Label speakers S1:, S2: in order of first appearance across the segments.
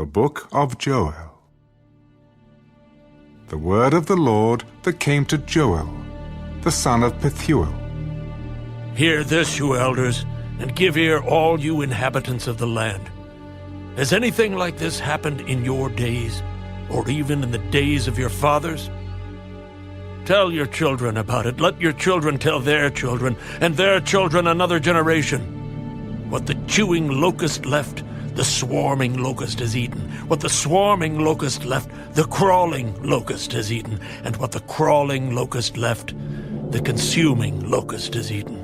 S1: The Book of Joel. The word of the Lord that came to Joel, the son of Pethuel.
S2: Hear this, you elders, and give ear, all you inhabitants of the land. Has anything like this happened in your days, or even in the days of your fathers? Tell your children about it. Let your children tell their children, and their children another generation. What the chewing locust left, the swarming locust has eaten. What the swarming locust left, the crawling locust has eaten. And what the crawling locust left, the consuming locust has eaten.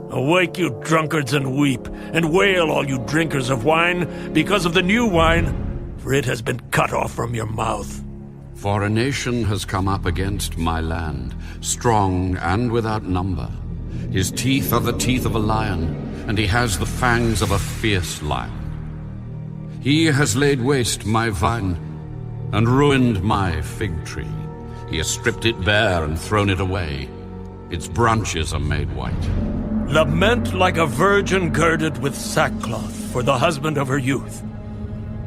S2: Awake, you drunkards, and weep, and wail, all you drinkers of wine, because of the new wine, for it has been cut off from your mouth.
S3: For a nation has come up against my land, strong and without number. His teeth are the teeth of a lion, and he has the fangs of a fierce lion. He has laid waste my vine, and ruined my fig tree. He has stripped it bare and thrown it away. Its branches are made white.
S2: Lament like a virgin girded with sackcloth for the husband of her youth.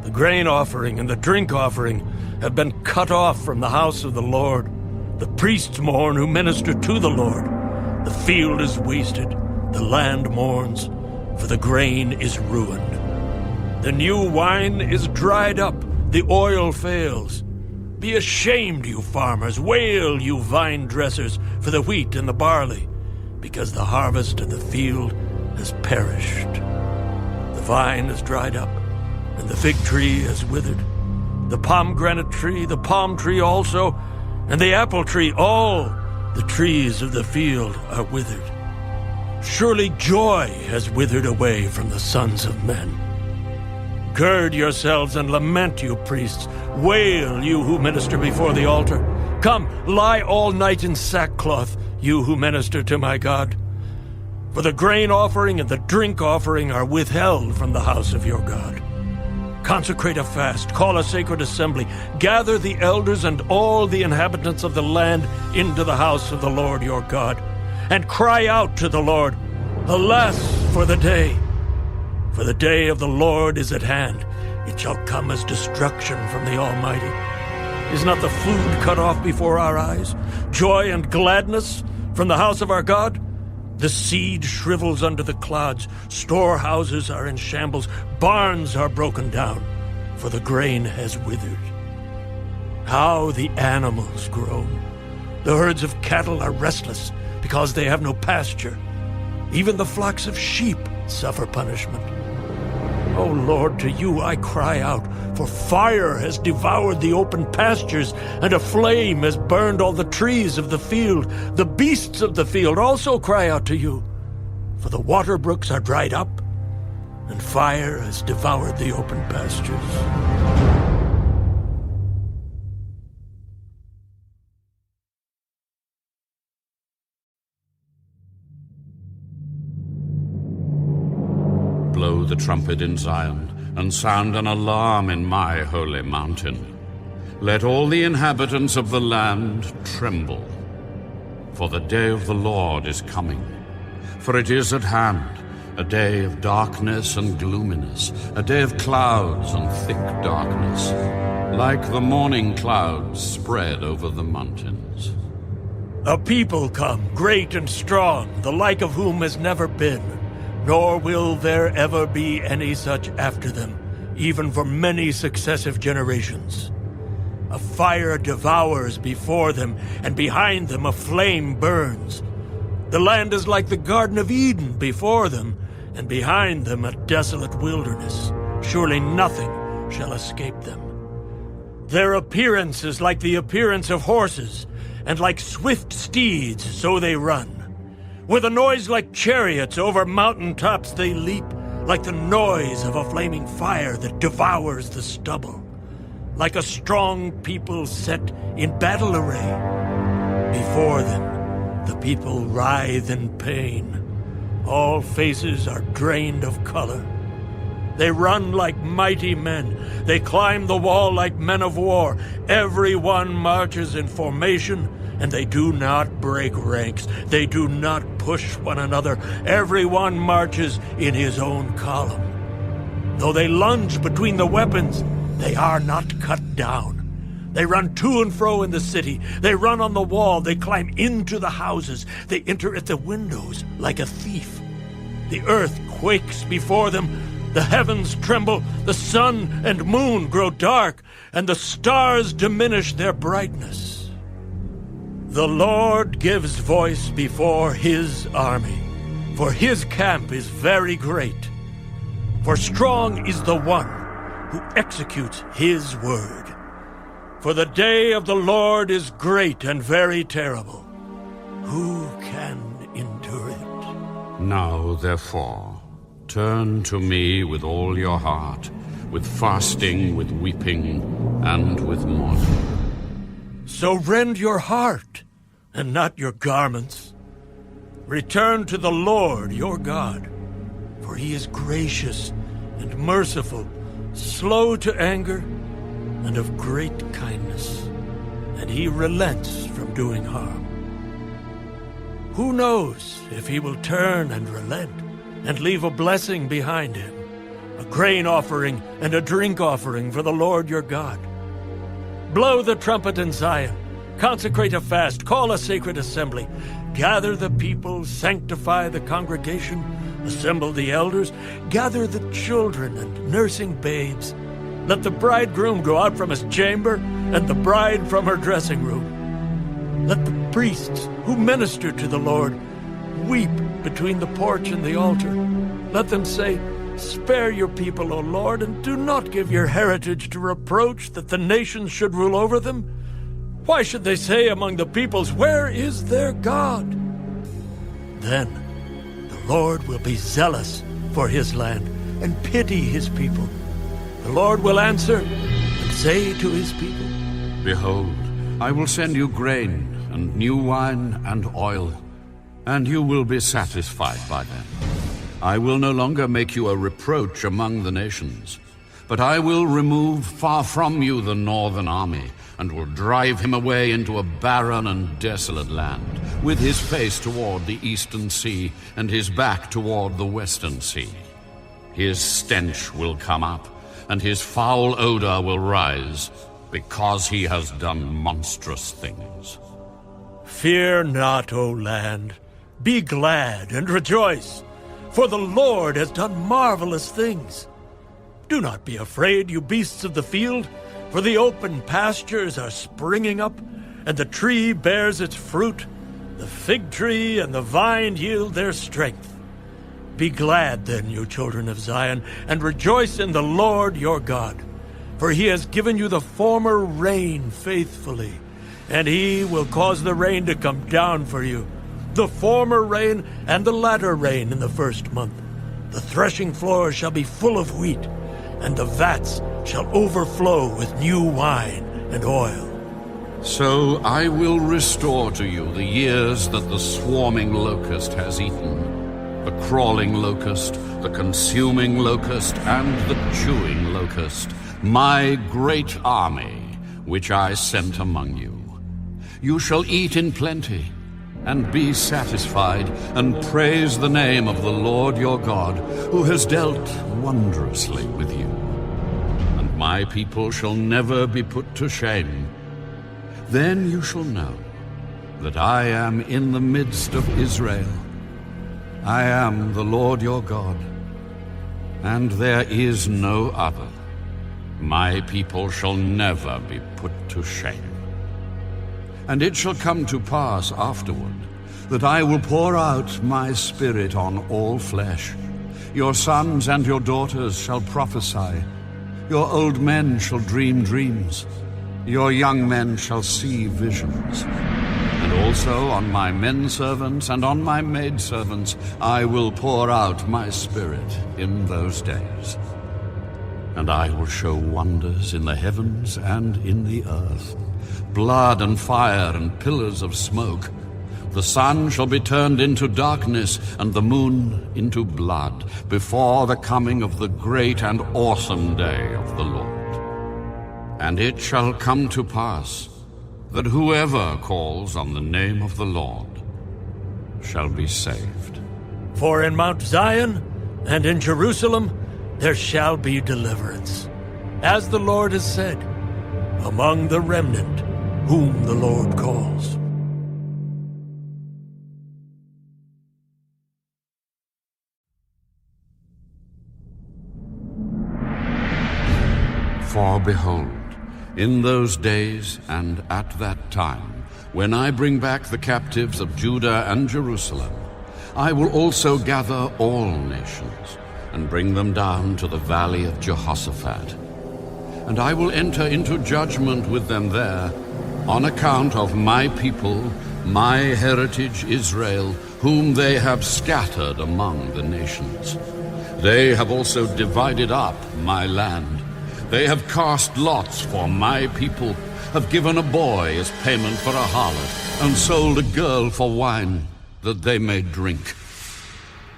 S2: The grain offering and the drink offering have been cut off from the house of the Lord. The priests mourn who minister to the Lord. The field is wasted, the land mourns, for the grain is ruined. The new wine is dried up, the oil fails. Be ashamed, you farmers, wail, you vine dressers, for the wheat and the barley, because the harvest of the field has perished. The vine is dried up, and the fig tree has withered. The pomegranate tree, the palm tree also, and the apple tree, all the trees of the field are withered. Surely joy has withered away from the sons of men. Gird yourselves and lament, you priests. Wail, you who minister before the altar. Come, lie all night in sackcloth, you who minister to my God. For the grain offering and the drink offering are withheld from the house of your God. Consecrate a fast, call a sacred assembly, gather the elders and all the inhabitants of the land into the house of the Lord your God, and cry out to the Lord, Alas for the day! For the day of the Lord is at hand. It shall come as destruction from the Almighty. Is not the food cut off before our eyes? Joy and gladness from the house of our God? The seed shrivels under the clods. Storehouses are in shambles. Barns are broken down, for the grain has withered. How the animals groan. The herds of cattle are restless because they have no pasture. Even the flocks of sheep suffer punishment. O Lord, to you I cry out, for fire has devoured the open pastures, and a flame has burned all the trees of the field. The beasts of the field also cry out to you, for the water brooks are dried up, and fire has devoured the open pastures.
S3: Blow the trumpet in Zion, and sound an alarm in my holy mountain. Let all the inhabitants of the land tremble. For the day of the Lord is coming. For it is at hand, a day of darkness and gloominess, a day of clouds and thick darkness, like the morning clouds spread over the mountains.
S2: A people come, great and strong, the like of whom has never been, nor will there ever be any such after them, even for many successive generations. A fire devours before them, and behind them a flame burns. The land is like the Garden of Eden before them, and behind them a desolate wilderness. Surely nothing shall escape them. Their appearance is like the appearance of horses, and like swift steeds, so they run. With a noise like chariots over mountain tops they leap, like the noise of a flaming fire that devours the stubble. Like a strong people set in battle array. Before them, the people writhe in pain. All faces are drained of color. They run like mighty men. They climb the wall like men of war. Everyone marches in formation, and they do not break ranks. They do not push one another. Everyone marches in his own column. Though they lunge between the weapons, they are not cut down. They run to and fro in the city. They run on the wall. They climb into the houses. They enter at the windows like a thief. The earth quakes before them. The heavens tremble. The sun and moon grow dark, and the stars diminish their brightness. The Lord gives voice before his army, for his camp is very great. For strong is the one who executes his word. For the day of the Lord is great and very terrible. Who can endure it?
S3: Now, therefore, turn to me with all your heart, with fasting, with weeping, and with mourning.
S2: So rend your heart, and not your garments. Return to the Lord your God, for he is gracious and merciful, slow to anger, and of great kindness, and he relents from doing harm. Who knows if he will turn and relent, and leave a blessing behind him, a grain offering and a drink offering for the Lord your God. Blow the trumpet in Zion, consecrate a fast, call a sacred assembly, gather the people, sanctify the congregation, assemble the elders, gather the children and nursing babes. Let the bridegroom go out from his chamber, and the bride from her dressing room. Let the priests who minister to the Lord weep between the porch and the altar. Let them say, "Spare your people, O Lord, and do not give your heritage to reproach, that the nations should rule over them. Why should they say among the peoples, 'Where is their God?'" Then the Lord will be zealous for his land and pity his people. The Lord will answer and say to his people,
S3: Behold, I will send you grain and new wine and oil, and you will be satisfied by them. I will no longer make you a reproach among the nations, but I will remove far from you the northern army, and will drive him away into a barren and desolate land, with his face toward the eastern sea, and his back toward the western sea. His stench will come up, and his foul odor will rise, because he has done monstrous things.
S2: "Fear not, O land. Be glad and rejoice, for the Lord has done marvelous things. Do not be afraid, you beasts of the field, for the open pastures are springing up, and the tree bears its fruit. The fig tree and the vine yield their strength. Be glad then, you children of Zion, and rejoice in the Lord your God. For he has given you the former rain faithfully, and he will cause the rain to come down for you, the former rain and the latter rain in the first month. The threshing floor shall be full of wheat, and the vats shall overflow with new wine and oil.
S3: So I will restore to you the years that the swarming locust has eaten, the crawling locust, the consuming locust, and the chewing locust, my great army, which I sent among you. You shall eat in plenty, and be satisfied, and praise the name of the Lord your God, who has dealt wondrously with you. And my people shall never be put to shame. Then you shall know that I am in the midst of Israel. I am the Lord your God, and there is no other. My people shall never be put to shame. And it shall come to pass afterward that I will pour out my Spirit on all flesh. Your sons and your daughters shall prophesy. Your old men shall dream dreams. Your young men shall see visions. And also on my men-servants and on my maidservants I will pour out my Spirit in those days. And I will show wonders in the heavens and in the earth, blood and fire and pillars of smoke. The sun shall be turned into darkness and the moon into blood before the coming of the great and awesome day of the Lord. And it shall come to pass that whoever calls on the name of the Lord shall be saved.
S2: For in Mount Zion and in Jerusalem there shall be deliverance, as the Lord has said, among the remnant whom the Lord calls.
S3: For behold, in those days and at that time, when I bring back the captives of Judah and Jerusalem, I will also gather all nations and bring them down to the valley of Jehoshaphat. And I will enter into judgment with them there on account of my people, my heritage Israel, whom they have scattered among the nations. They have also divided up my land. They have cast lots for my people, have given a boy as payment for a harlot, and sold a girl for wine, that they may drink.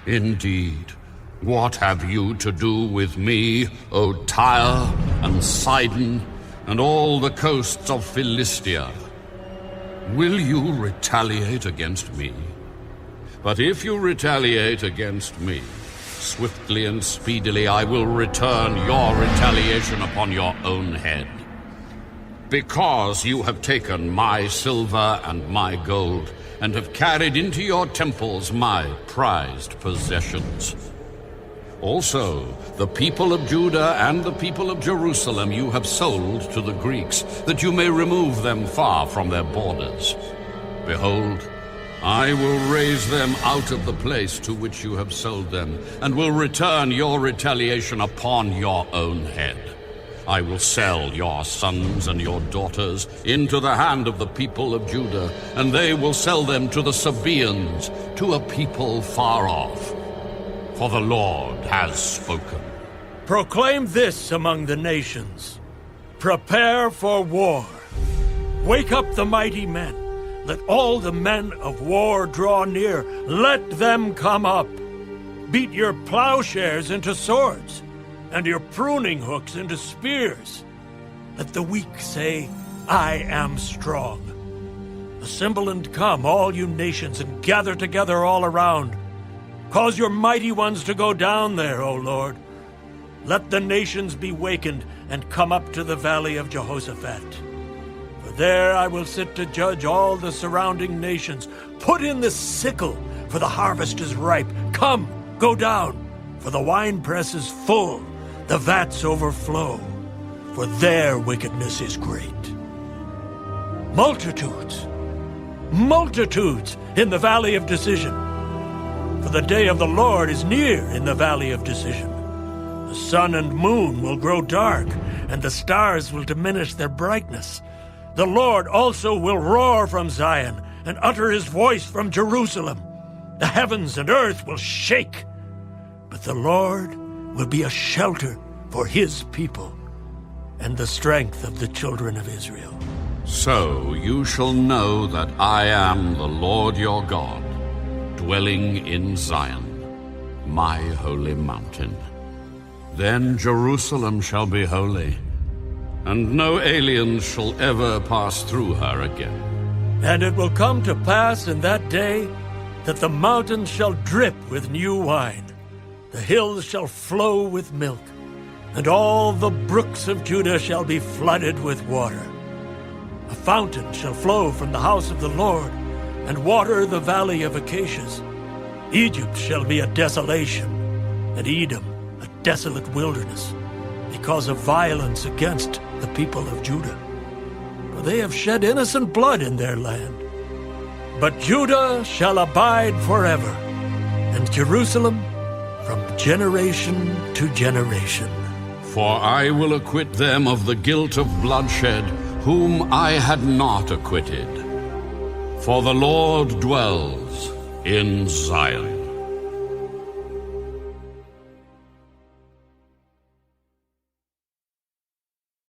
S3: Indeed, what have you to do with me, O Tyre and Sidon, and all the coasts of Philistia? Will you retaliate against me? But if you retaliate against me, swiftly and speedily I will return your retaliation upon your own head. Because you have taken my silver and my gold, and have carried into your temples my prized possessions. Also, the people of Judah and the people of Jerusalem you have sold to the Greeks, that you may remove them far from their borders. Behold, I will raise them out of the place to which you have sold them, and will return your retaliation upon your own head. I will sell your sons and your daughters into the hand of the people of Judah, and they will sell them to the Sabaeans, to a people far off. For the Lord has spoken.
S2: Proclaim this among the nations. Prepare for war. Wake up the mighty men. Let all the men of war draw near. Let them come up. Beat your plowshares into swords, and your pruning hooks into spears. Let the weak say, I am strong. Assemble and come, all you nations, and gather together all around. Cause your mighty ones to go down there, O Lord. Let the nations be wakened and come up to the valley of Jehoshaphat. For there I will sit to judge all the surrounding nations. Put in the sickle, for the harvest is ripe. Come, go down, for the winepress is full, the vats overflow, for their wickedness is great. Multitudes, multitudes in the valley of decision. For the day of the Lord is near in the valley of decision. The sun and moon will grow dark, and the stars will diminish their brightness. The Lord also will roar from Zion, and utter his voice from Jerusalem. The heavens and earth will shake, but the Lord will be a shelter for his people, and the strength of the children of Israel.
S3: So you shall know that I am the Lord your God, dwelling in Zion, my holy mountain. Then Jerusalem shall be holy, and no aliens shall ever pass through her again.
S2: And it will come to pass in that day that the mountains shall drip with new wine, the hills shall flow with milk, and all the brooks of Judah shall be flooded with water. A fountain shall flow from the house of the Lord, and water the valley of Acacias. Egypt shall be a desolation, and Edom a desolate wilderness, because of violence against the people of Judah. For they have shed innocent blood in their land. But Judah shall abide forever, and Jerusalem from generation to generation.
S3: For I will acquit them of the guilt of bloodshed, whom I had not acquitted. For the Lord dwells in Zion.